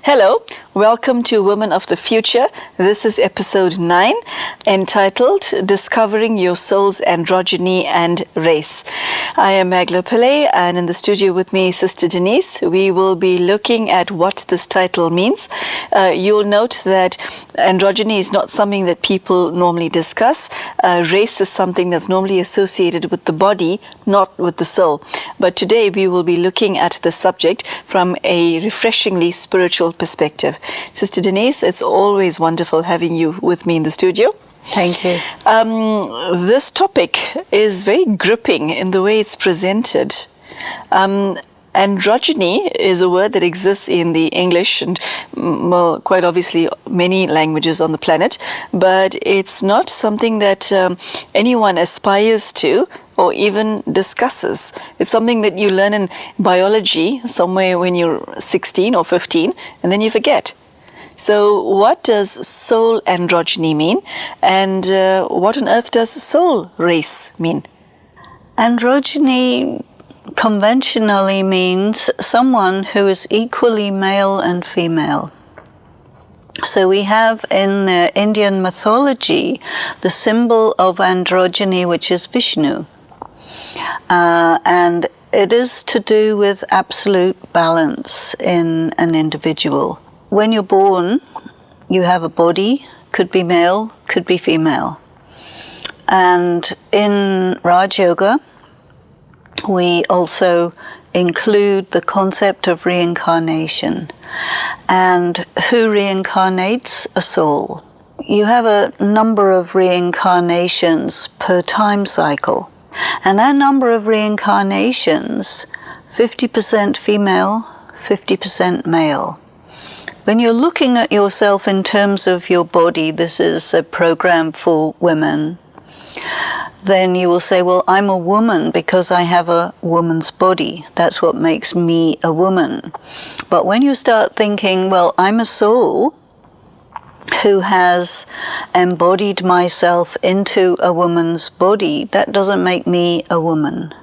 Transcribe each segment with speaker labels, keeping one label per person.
Speaker 1: Hello, welcome to Women of the Future. This is episode 9, entitled Discovering Your Soul's Androgyny and Race. I am Magla Pillay, and in the studio with me, Sister Denise. We will be looking at what this title means. You'll note that androgyny is not something that people normally discuss. Race is something that's normally associated with the body, not with the soul. But today we will be looking at the subject from a refreshingly spiritual perspective. Sister Denise, it's always wonderful having you with me in the studio.
Speaker 2: Thank you.
Speaker 1: This topic is very gripping in the way it's presented. Androgyny is a word that exists in the English and, well, quite obviously many languages on the planet, but it's not something that anyone aspires to or even discusses. It's something that you learn in biology somewhere when you're 16 or 15, and then you forget. So what does soul androgyny mean, and what on earth does soul race mean?
Speaker 2: Androgyny conventionally means someone who is equally male and female. So we have in Indian mythology the symbol of androgyny, which is Vishnu. And it is to do with absolute balance in an individual. When you're born, you have a body, could be male, could be female. And in Rajyoga, we also include the concept of reincarnation. And who reincarnates? A soul. You have a number of reincarnations per time cycle. And that number of reincarnations, 50% female, 50% male. When you're looking at yourself in terms of your body, this is a program for women, then you will say, well, I'm a woman because I have a woman's body. That's what makes me a woman. But when you start thinking, well, I'm a soul who has embodied myself into a woman's body, that doesn't make me a woman.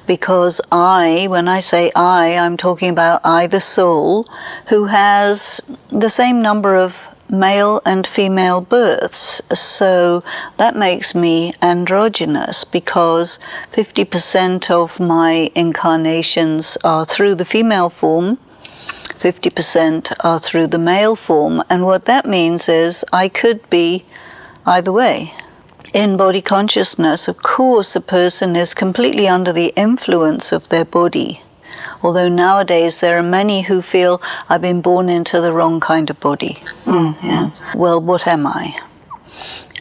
Speaker 2: Because when I say I'm talking about I, the soul, who has the same number of male and female births. So that makes me androgynous because 50% of my incarnations are through the female form, 50% are through the male form. And what that means is I could be either way. In body consciousness, of course, a person is completely under the influence of their body. Although nowadays there are many who feel I've been born into the wrong kind of body. Mm-hmm. Yeah. Well, what am I?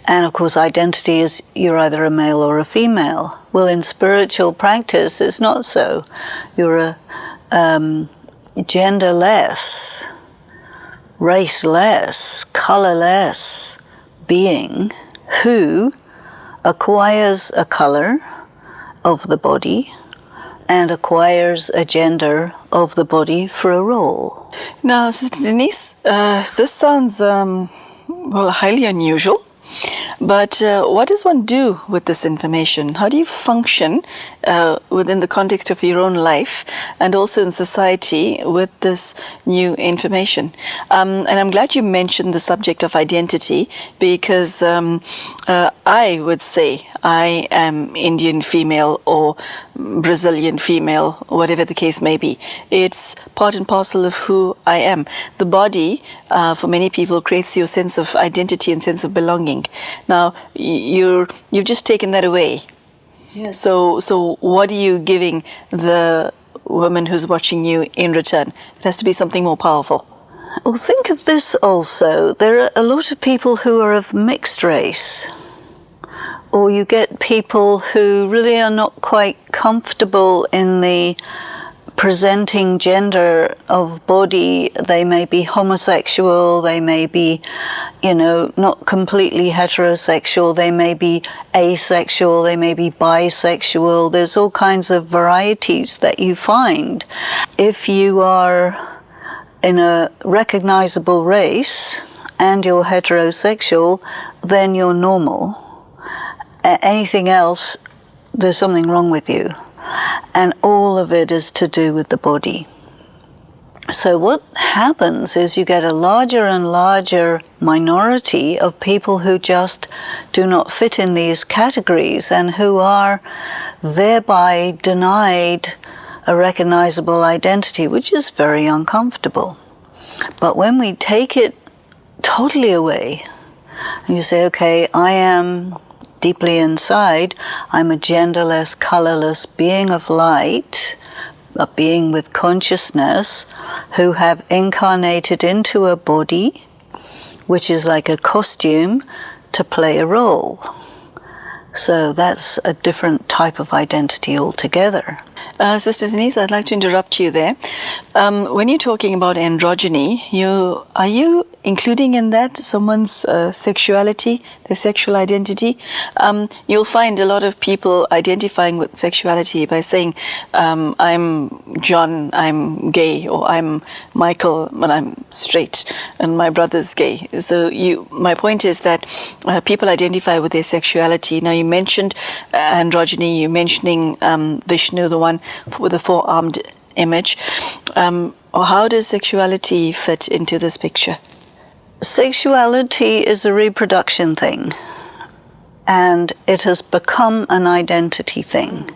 Speaker 2: And of course, identity is you're either a male or a female. Well, in spiritual practice, it's not so. You're a genderless, raceless, colorless being who acquires a color of the body and acquires a gender of the body for a role.
Speaker 1: Now, Sister Denise, this sounds highly unusual. But what does one do with this information? How do you function within the context of your own life and also in society with this new information? And I'm glad you mentioned the subject of identity because I would say I am Indian female or Brazilian female, whatever the case may be. It's part and parcel of who I am. The body, for many people, creates your sense of identity and sense of belonging. Now, you've just taken that away.
Speaker 2: Yes.
Speaker 1: So what are you giving the woman who's watching you in return? It has to be something more powerful.
Speaker 2: Well, think of this also. There are a lot of people who are of mixed race. Or you get people who really are not quite comfortable in the presenting gender of body. They may be homosexual, they may be, not completely heterosexual, they may be asexual, they may be bisexual. There's all kinds of varieties that you find. If you are in a recognizable race and you're heterosexual, then you're normal. Anything else, there's something wrong with you. And all of it is to do with the body. So what happens is you get a larger and larger minority of people who just do not fit in these categories and who are thereby denied a recognizable identity, which is very uncomfortable. But when we take it totally away, and you say, okay, I am deeply inside, I'm a genderless, colorless being of light, a being with consciousness, who have incarnated into a body, which is like a costume, to play a role. So that's a different type of identity altogether.
Speaker 1: Sister Denise, I'd like to interrupt you there. When you're talking about androgyny, are you including in that someone's sexuality, their sexual identity? You'll find a lot of people identifying with sexuality by saying, I'm John, I'm gay, or I'm Michael, but I'm straight, and my brother's gay. So my point is that people identify with their sexuality. Now, you mentioned androgyny, you're mentioning Vishnu, the one with the four-armed image. How does sexuality fit into this picture?
Speaker 2: Sexuality is a reproduction thing, and it has become an identity thing.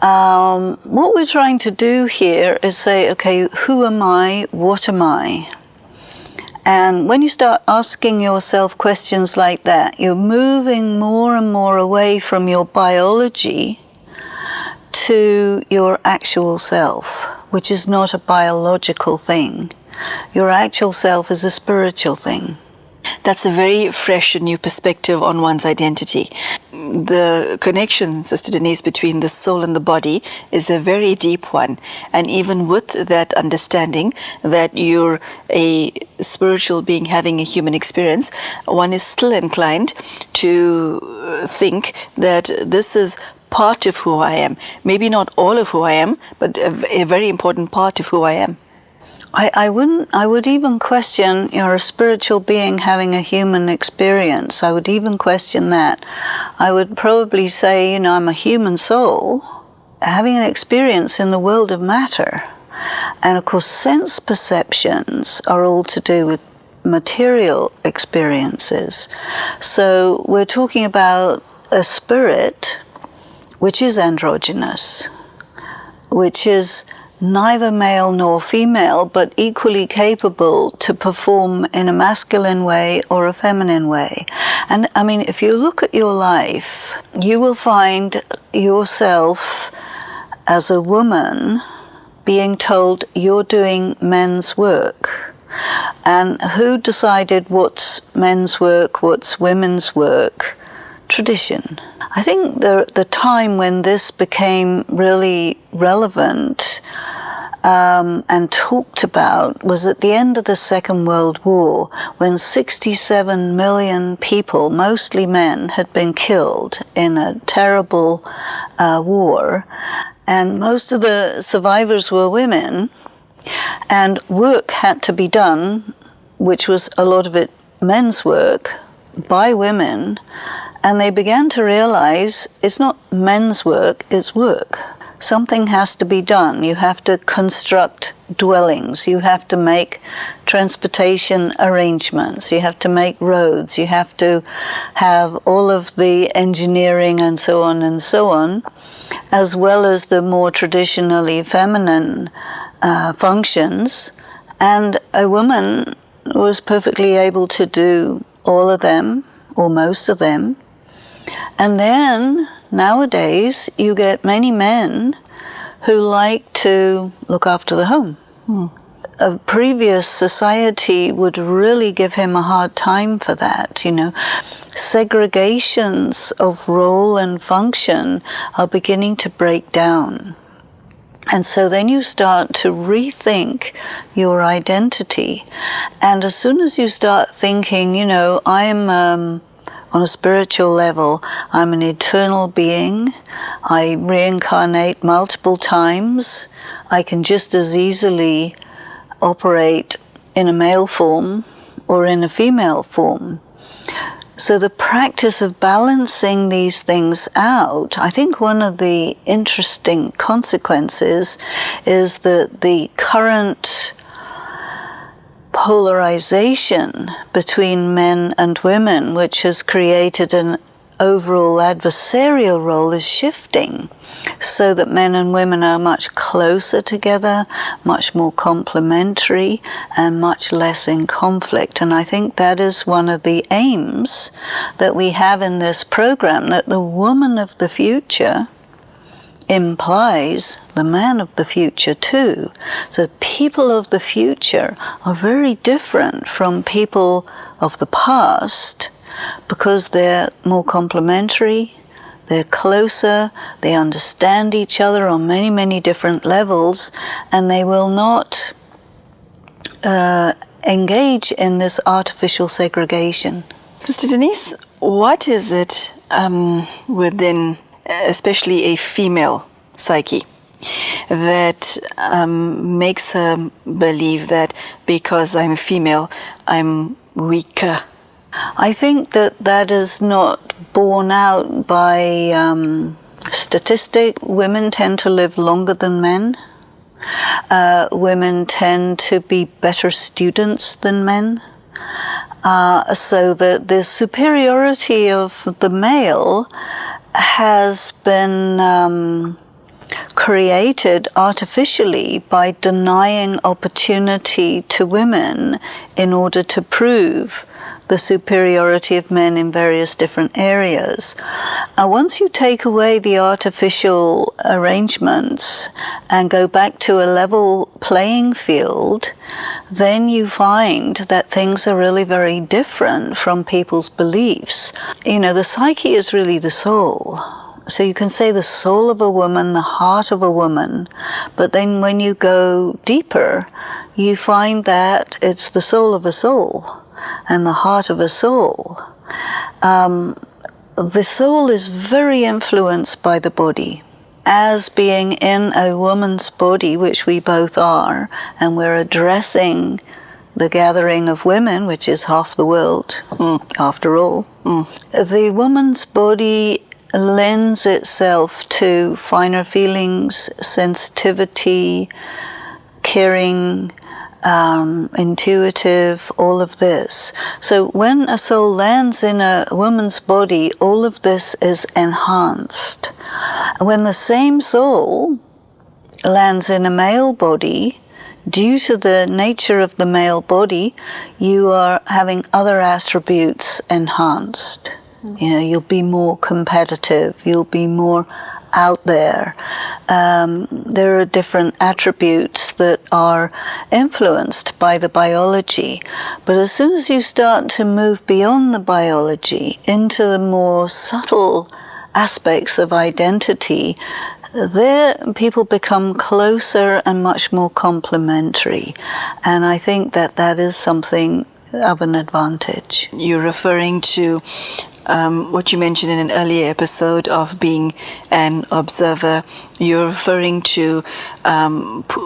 Speaker 2: What we're trying to do here is say, okay, who am I? What am I? And when you start asking yourself questions like that, you're moving more and more away from your biology to your actual self, which is not a biological thing. Your actual self is a spiritual thing.
Speaker 1: That's a very fresh and new perspective on one's identity. The connection, Sister Denise, between the soul and the body is a very deep one. And even with that understanding that you're a spiritual being having a human experience, one is still inclined to think that this is part of who I am. Maybe not all of who I am, but a very important part of who I am.
Speaker 2: I would even question, you're a spiritual being having a human experience. I would even question that. I would probably say, I'm a human soul having an experience in the world of matter. And of course, sense perceptions are all to do with material experiences. So we're talking about a spirit which is androgynous, which is neither male nor female, but equally capable to perform in a masculine way or a feminine way. And I mean, if you look at your life, you will find yourself as a woman being told you're doing men's work. And who decided what's men's work, what's women's work? Tradition. I think the time when this became really relevant and talked about was at the end of the Second World War, when 67 million people, mostly men, had been killed in a terrible war, and most of the survivors were women, and work had to be done, which was a lot of it men's work, by women. And they began to realize it's not men's work, it's work. Something has to be done. You have to construct dwellings. You have to make transportation arrangements. You have to make roads. You have to have all of the engineering and so on, as well as the more traditionally feminine functions. And a woman was perfectly able to do all of them, or most of them. And then, nowadays, you get many men who like to look after the home. A previous society would really give him a hard time for that, Segregations of role and function are beginning to break down. And so then you start to rethink your identity. And as soon as you start thinking, I'm on a spiritual level, I'm an eternal being, I reincarnate multiple times, I can just as easily operate in a male form or in a female form. So the practice of balancing these things out, I think one of the interesting consequences is that the current polarization between men and women, which has created an overall adversarial role, is shifting, so that men and women are much closer together, much more complementary, and much less in conflict. And I think that is one of the aims that we have in this program, that the woman of the future implies the man of the future too. So people of the future are very different from people of the past, because they're more complementary, they're closer, they understand each other on many, many different levels, and they will not engage in this artificial segregation.
Speaker 1: Sister Denise, what is it within, especially a female psyche, that makes her believe that because I'm a female, I'm weaker?
Speaker 2: I think that is not borne out by statistic. Women tend to live longer than men. Women tend to be better students than men. So the superiority of the male has been created artificially by denying opportunity to women in order to prove the superiority of men in various different areas. Once you take away the artificial arrangements and go back to a level playing field, then you find that things are really very different from people's beliefs. You know, the psyche is really the soul. So you can say the soul of a woman, the heart of a woman, but then when you go deeper, you find that it's the soul of a soul and the heart of a soul. The soul is very influenced by the body. As being in a woman's body, which we both are, and we're addressing the gathering of women, which is half the world, after all, the woman's body lends itself to finer feelings, sensitivity, caring, intuitive, all of this. So when a soul lands in a woman's body, all of this is enhanced. When the same soul lands in a male body, due to the nature of the male body, you are having other attributes enhanced. You know, you'll be more competitive, you'll be more out there. There are different attributes that are influenced by the biology. But as soon as you start to move beyond the biology into the more subtle aspects of identity, there people become closer and much more complementary. And I think that that is something of an advantage.
Speaker 1: You're referring to what you mentioned in an earlier episode of being an observer. You're referring to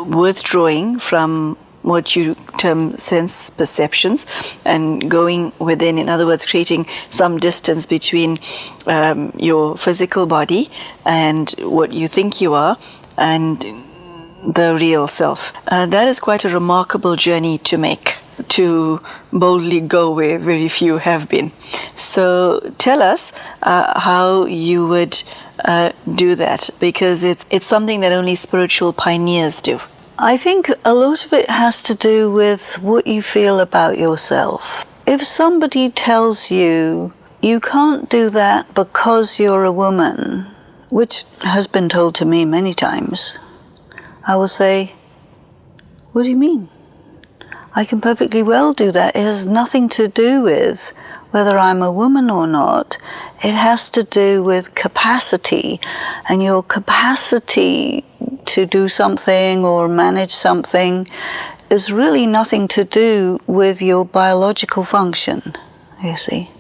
Speaker 1: withdrawing from what you term sense perceptions and going within, in other words, creating some distance between your physical body and what you think you are and the real self. That is quite a remarkable journey to make, to boldly go where very few have been. So tell us how you would do that, because it's something that only spiritual pioneers do.
Speaker 2: I think a lot of it has to do with what you feel about yourself. If somebody tells you, you can't do that because you're a woman, which has been told to me many times, I will say, what do you mean? I can perfectly well do that. It has nothing to do with whether I'm a woman or not. It has to do with capacity, and your capacity to do something or manage something is really nothing to do with your biological function, you see.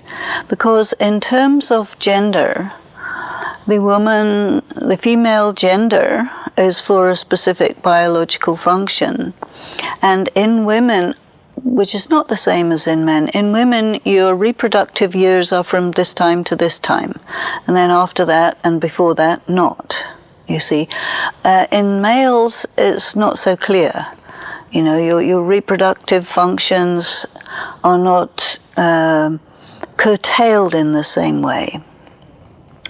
Speaker 2: Because in terms of gender, the female gender is for a specific biological function. And in women, which is not the same as in men. In women, your reproductive years are from this time to this time, and then after that and before that, not, you see. In males, it's not so clear. You know, your reproductive functions are not curtailed in the same way.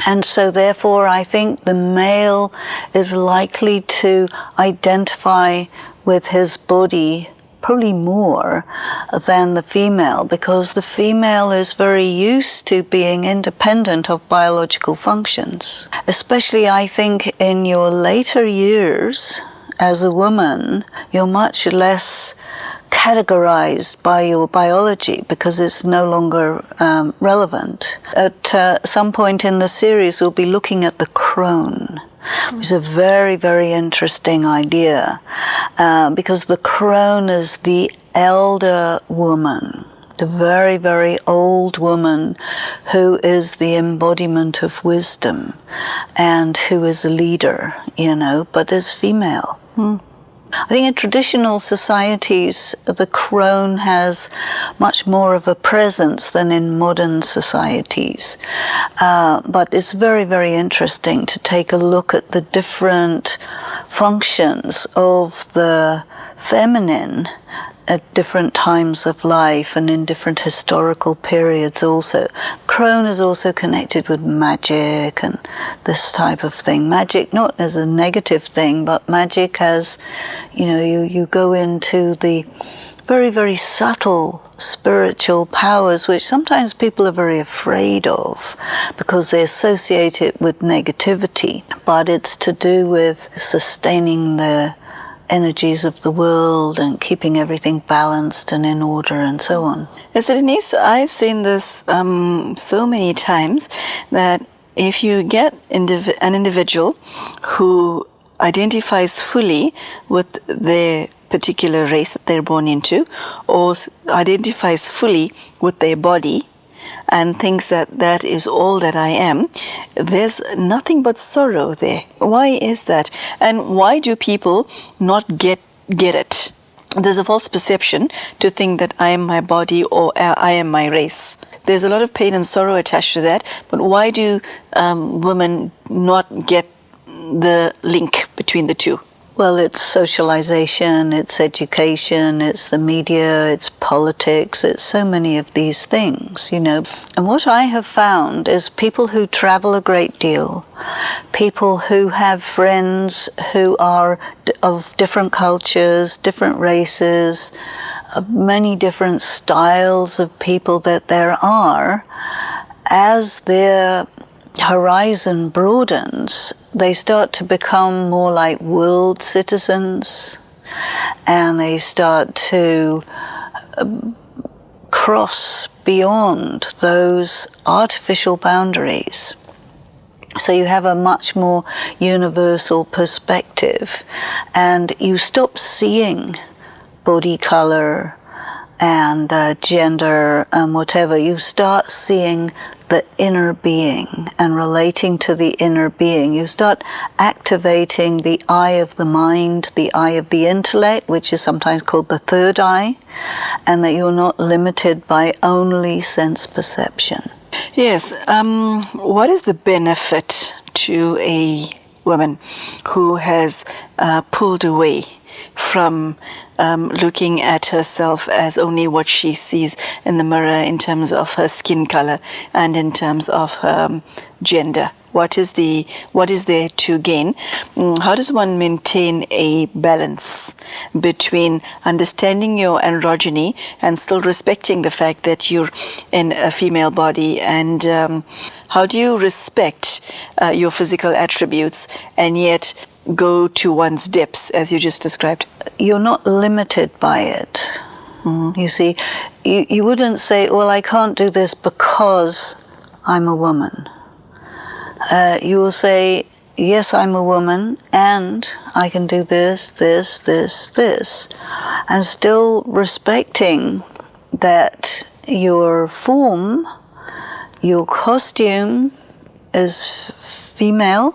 Speaker 2: And so therefore I think the male is likely to identify with his body probably more than the female, because the female is very used to being independent of biological functions. Especially I think in your later years as a woman, you're much less categorized by your biology because it's no longer relevant. At some point in the series, we'll be looking at the crone, which is a very, very interesting idea because the crone is the elder woman, the very, very old woman who is the embodiment of wisdom and who is a leader, you know, but is female. I think in traditional societies, the crone has much more of a presence than in modern societies. But it's very, very interesting to take a look at the different functions of the feminine at different times of life and in different historical periods also. Crone is also connected with magic and this type of thing. Magic not as a negative thing, but magic as, you know, you go into the very, very subtle spiritual powers which sometimes people are very afraid of because they associate it with negativity. But it's to do with sustaining the energies of the world and keeping everything balanced and in order and so on.
Speaker 1: Yes, Denise, I've seen this so many times that if you get an individual who identifies fully with their particular race that they're born into, or identifies fully with their body, and thinks that that is all that I am, there's nothing but sorrow there. Why is that? And why do people not get it? There's a false perception to think that I am my body or I am my race. There's a lot of pain and sorrow attached to that, but why do women not get the link between the two?
Speaker 2: Well, it's socialization, it's education, it's the media, it's politics, it's so many of these things, you know. And what I have found is people who travel a great deal, people who have friends who are of different cultures, different races, many different styles of people that there are, as their horizon broadens, they start to become more like world citizens, and they start to cross beyond those artificial boundaries. So you have a much more universal perspective, and you stop seeing body color and gender and whatever. You start seeing the inner being and relating to the inner being. You start activating the eye of the mind, the eye of the intellect, which is sometimes called the third eye, and that you're not limited by only sense perception.
Speaker 1: Yes. What is the benefit to a woman who has pulled away from looking at herself as only what she sees in the mirror in terms of her skin color and in terms of her gender? What is there to gain? How does one maintain a balance between understanding your androgyny and still respecting the fact that you're in a female body? And how do you respect your physical attributes and yet go to one's depths, as you just described?
Speaker 2: You're not limited by it. You see, you wouldn't say, well, I can't do this because I'm a woman. You will say, yes, I'm a woman, and I can do this, this, this, this, and still respecting that your form, your costume is female.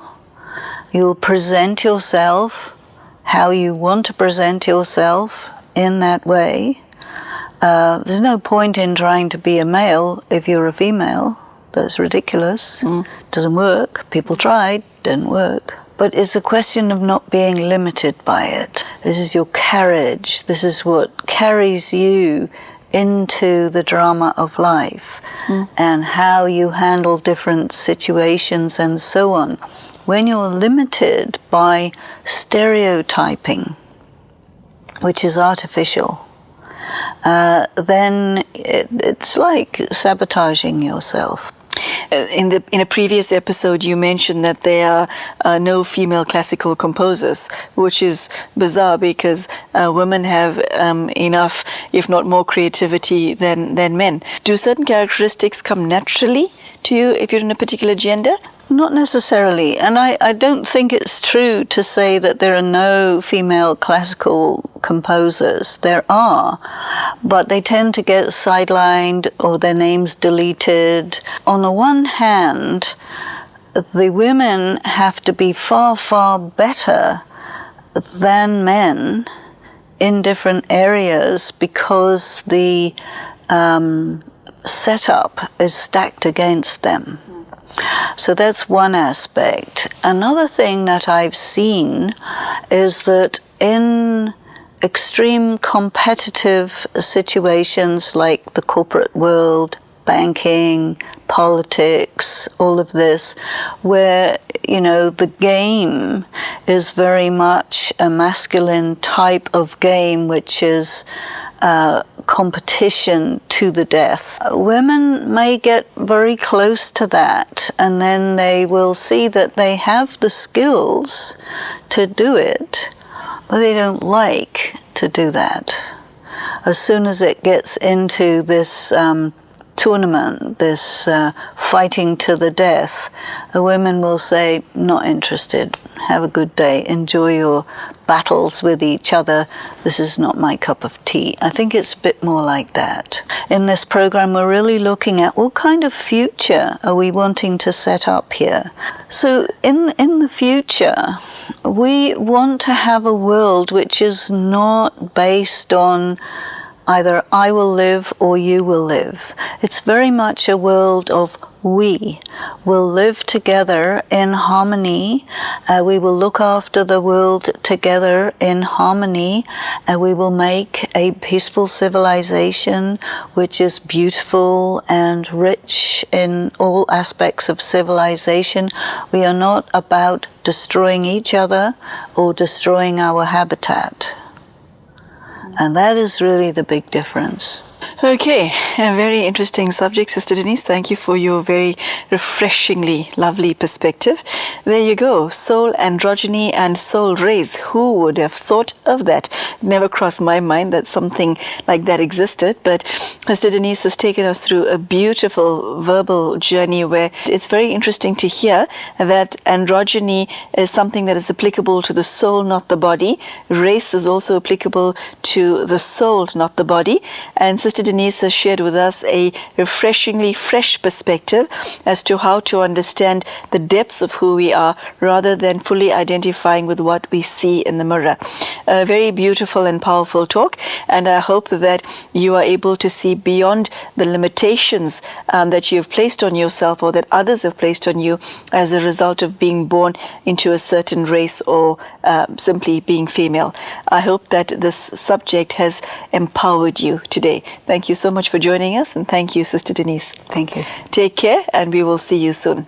Speaker 2: You'll present yourself how you want to present yourself in that way, There's no point in trying to be a male if you're a female. That's ridiculous. Doesn't work. People tried, didn't work. But it's a question of not being limited by it. This is your carriage. This is what carries you into the drama of life and how you handle different situations and so on. When you're limited by stereotyping, which is artificial, then it's like sabotaging yourself.
Speaker 1: In a previous episode, you mentioned that there are no female classical composers, which is bizarre because women have enough, if not more, creativity than men. Do certain characteristics come naturally to you if you're in a particular gender?
Speaker 2: Not necessarily, and I don't think it's true to say that there are no female classical composers. There are, but they tend to get sidelined or their names deleted. On the one hand, the women have to be far, far better than men in different areas because the setup is stacked against them. So that's one aspect. Another thing that I've seen is that in extreme competitive situations like the corporate world, banking, politics, all of this, where, you know, the game is very much a masculine type of game, which is competition to the death. Women may get very close to that, and then they will see that they have the skills to do it, but they don't like to do that. As soon as it gets into this tournament, this fighting to the death, the women will say, not interested, have a good day, enjoy your battles with each other, this is not my cup of tea. I think it's a bit more like that. In this program, we're really looking at what kind of future are we wanting to set up here. So in the future, we want to have a world which is not based on either I will live or you will live. It's very much a world of we will live together in harmony. We will look after the world together in harmony. We will make a peaceful civilization which is beautiful and rich in all aspects of civilization. We are not about destroying each other or destroying our habitat. And that is really the big difference.
Speaker 1: Okay, a very interesting subject, Sister Denise. Thank you for your very refreshingly lovely perspective. There you go, soul androgyny and soul race. Who would have thought of that? Never crossed my mind that something like that existed, but Sister Denise has taken us through a beautiful verbal journey where it's very interesting to hear that androgyny is something that is applicable to the soul, not the body. Race is also applicable to the soul, not the body. And Sister Denise has shared with us a refreshingly fresh perspective as to how to understand the depths of who we are rather than fully identifying with what we see in the mirror. A very beautiful and powerful talk, and I hope that you are able to see beyond the limitations that you have placed on yourself or that others have placed on you as a result of being born into a certain race or simply being female. I hope that this subject has empowered you today. Thank you so much for joining us, and thank you, Sister Denise.
Speaker 2: Thank you.
Speaker 1: Take care, and we will see you soon.